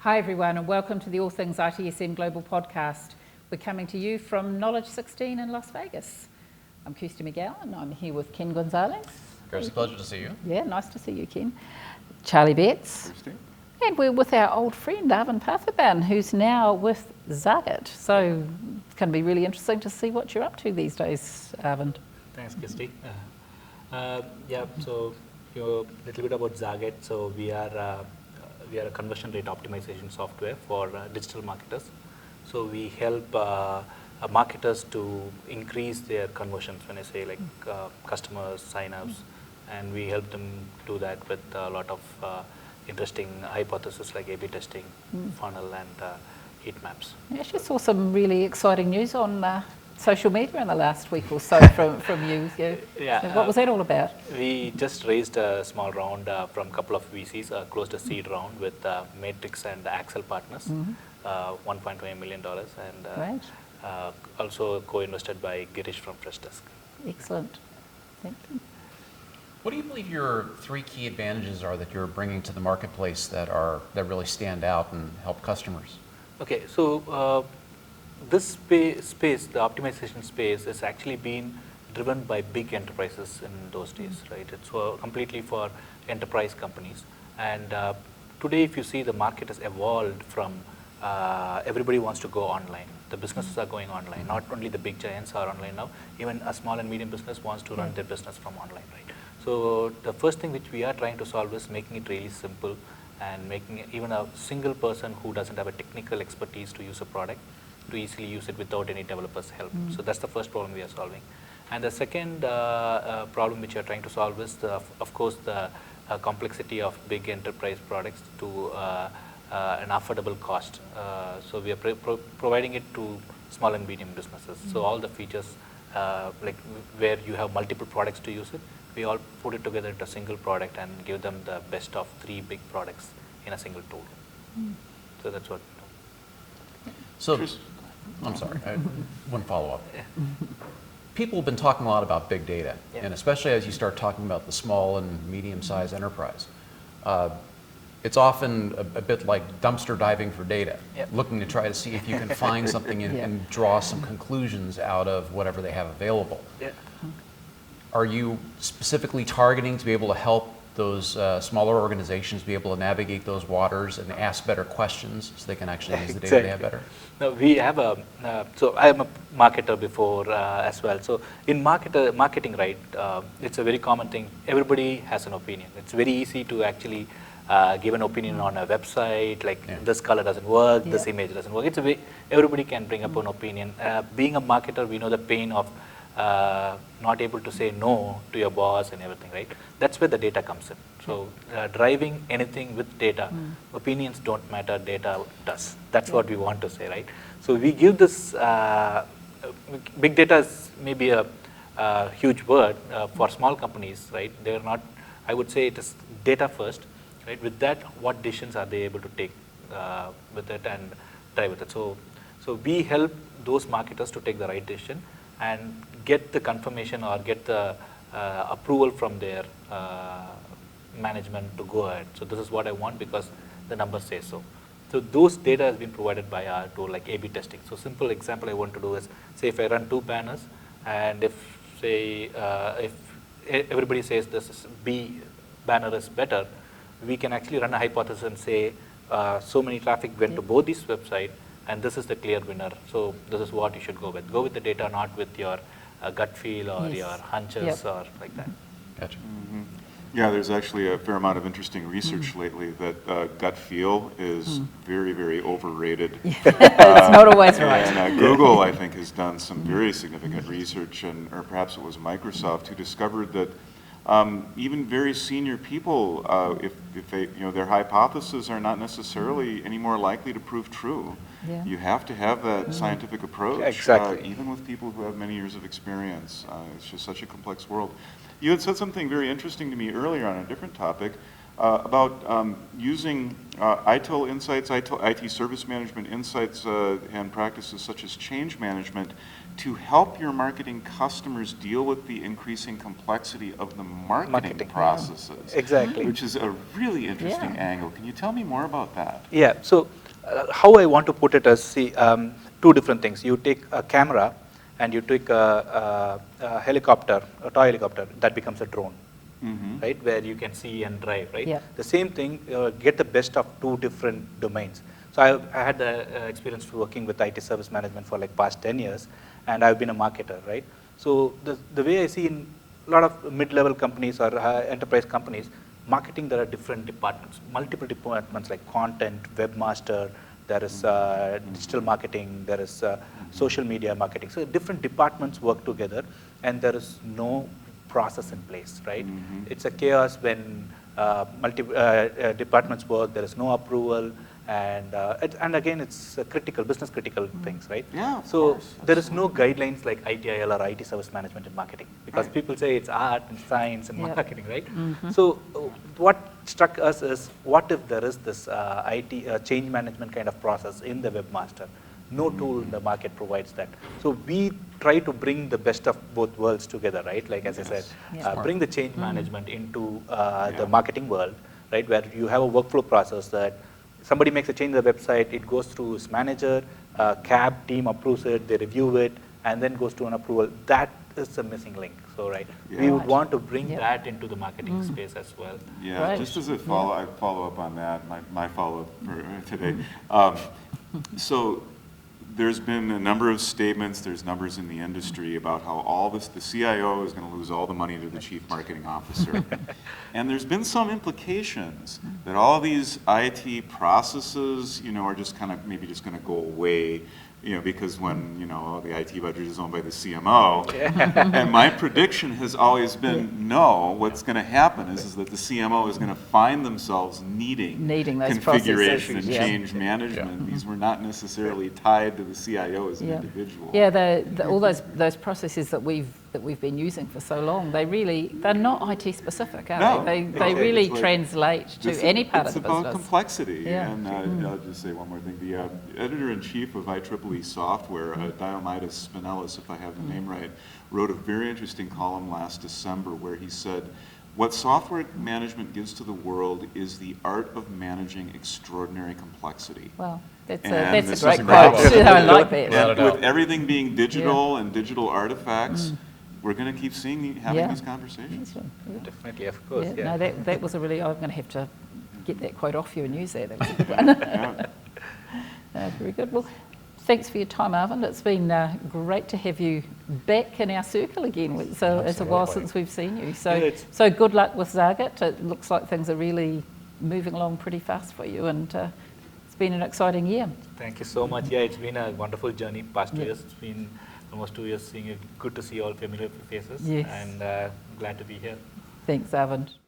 Hi everyone, and welcome to the All Things ITSM Global Podcast. We're coming to you from Knowledge 16 in Las Vegas. I'm Kirsty McGowan, and I'm here with Ken Gonzalez. It's a pleasure to see you. Yeah, nice to see you, Ken. Charlie Betts. Kirsty. And we're with our old friend, Arvind Parthiban, who's now with Zagat. So it's going to be really interesting to see what you're up to these days, Arvind. Thanks, Kirsty. So a little bit about Zagat. So we are a conversion rate optimization software for digital marketers. So we help marketers to increase their conversions, when I say like customers, signups, and we help them do that with a lot of interesting hypotheses like A/B testing, funnel, and heat maps. I actually saw some really exciting news on social media in the last week or so from you. Yeah. So what was that all about? We just raised a small round from a couple of VCs, closed a seed round with Matrix and Axel Partners, $1.20 million, and also co-invested by Girish from Freshdesk. Excellent. Thank you. What do you believe your three key advantages are that you're bringing to the marketplace that really stand out and help customers? Okay, so this space, the optimization space, is actually being driven by big enterprises in those days, right? It's completely for enterprise companies. And today, if you see, the market has evolved from everybody wants to go online. The businesses are going online. Not only the big giants are online now, even a small and medium business wants to run their business from online, right? So the first thing which we are trying to solve is making it really simple and making even a single person who doesn't have a technical expertise to use a product to easily use it without any developer's help. So that's the first problem we are solving. And the second problem which we are trying to solve is, of course, the complexity of big enterprise products to an affordable cost. So we are providing it to small and medium businesses. So all the features, like where you have multiple products to use it, we all put it together into a single product and give them the best of three big products in a single tool. So that's what. So, I'm sorry, one follow-up. People have been talking a lot about big data, and especially as you start talking about the small and medium-sized enterprise. It's often a bit like dumpster diving for data, looking to try to see if you can find something and draw some conclusions out of whatever they have available. Are you specifically targeting to be able to help those smaller organizations be able to navigate those waters and ask better questions so they can actually use the data they have better? No, we have so I am a marketer before as well. So in marketing, right, it's a very common thing. Everybody has an opinion. It's very easy to actually give an opinion on a website, like this color doesn't work, this image doesn't work. Everybody can bring up an opinion. Being a marketer, we know the pain of not able to say no to your boss and everything, right? That's where the data comes in. So driving anything with data, opinions don't matter, data does. That's what we want to say, right? So we give this, big data is maybe a huge word for small companies, right? They're not, I would say it is data first, right? With that, what decisions are they able to take with it and drive with it? So we help those marketers to take the right decision and get the confirmation or get the approval from their management to go ahead. So this is what I want because the numbers say so. So those data has been provided by our tool like A/B testing. So simple example I want to do is, say if I run two banners and if everybody says this B banner is better, we can actually run a hypothesis and say so many traffic went to both these websites and this is the clear winner. So this is what you should go with. Go with the data, not with your gut feel or your hunches or like that. Gotcha. Yeah, there's actually a fair amount of interesting research lately that gut feel is very, very overrated. It's not always right. And Google, I think, has done some very significant research, or perhaps it was Microsoft, who discovered that even very senior people, if they, their hypotheses are not necessarily any more likely to prove true. You have to have that scientific approach, even with people who have many years of experience. It's just such a complex world. You had said something very interesting to me earlier on a different topic about using ITIL insights, IT service management insights, and practices such as change management to help your marketing customers deal with the increasing complexity of the marketing processes. Exactly. Which is a really interesting angle. Can you tell me more about that? Yeah, so how I want to put it is, see, two different things. You take a camera and you take a helicopter, a toy helicopter, that becomes a drone, right, where you can see and drive, right? Yeah. The same thing, get the best of two different domains. So I had the experience working with IT service management for like past 10 years, and I've been a marketer, right? So the way I see in a lot of mid-level companies or enterprise companies, marketing, there are different departments, multiple departments like content, webmaster, there is digital marketing, there is social media marketing. So different departments work together, and there is no process in place, right? It's a chaos when multiple departments work, there is no approval, and again, it's critical, business critical things, right? Yeah, so there is no guidelines like ITIL or IT service management in marketing, because people say it's art and science and marketing, right? So what struck us is, what if there is this IT change management kind of process in the webmaster? No tool in the market provides that. So we try to bring the best of both worlds together, right? Like as I said, bring the change management into the marketing world, right? Where you have a workflow process that somebody makes a change in the website, it goes through its manager, CAB team approves it, they review it, and then goes to an approval. That is the missing link. So, right, we would want to bring that into the marketing space as well. Yeah, just as a I follow up on that, my follow-up for today. So there's been a number of statements, there's numbers in the industry about how all this, the CIO is going to lose all the money to the chief marketing officer. And there's been some implications that all these IT processes, are just kind of maybe just going to go away, because when, the IT budget is owned by the CMO. And my prediction has always been, no, what's going to happen is that the CMO is going to find themselves needing those configuration and processes, change management. These were not necessarily tied to the CIO as an individual. Yeah, all those processes that we've been using for so long, they're not IT specific, are they? They really translate to any part of the business. It's about complexity. And I'll just say one more thing. The editor-in-chief of IEEE Software, Diomidis Spinellis, if I have the name right, wrote a very interesting column last December where he said, what software management gives to the world is the art of managing extraordinary complexity. Well, that's this a great is quote. I like that. And with everything being digital and digital artifacts, we're going to keep having these conversations. Definitely, of course. No, that was I'm going to have to get that quote off you and use that. That was a good one. Very good. Well, thanks for your time, Arvind. It's been great to have you back in our circle again. So it's a while since we've seen you. So good luck with Zagat. It looks like things are really moving along pretty fast for you, and it's been an exciting year. Thank you so much. Yeah, it's been a wonderful journey. Past 2 years, it's been almost 2 years seeing you. Good to see all familiar faces, and glad to be here. Thanks, Arvind.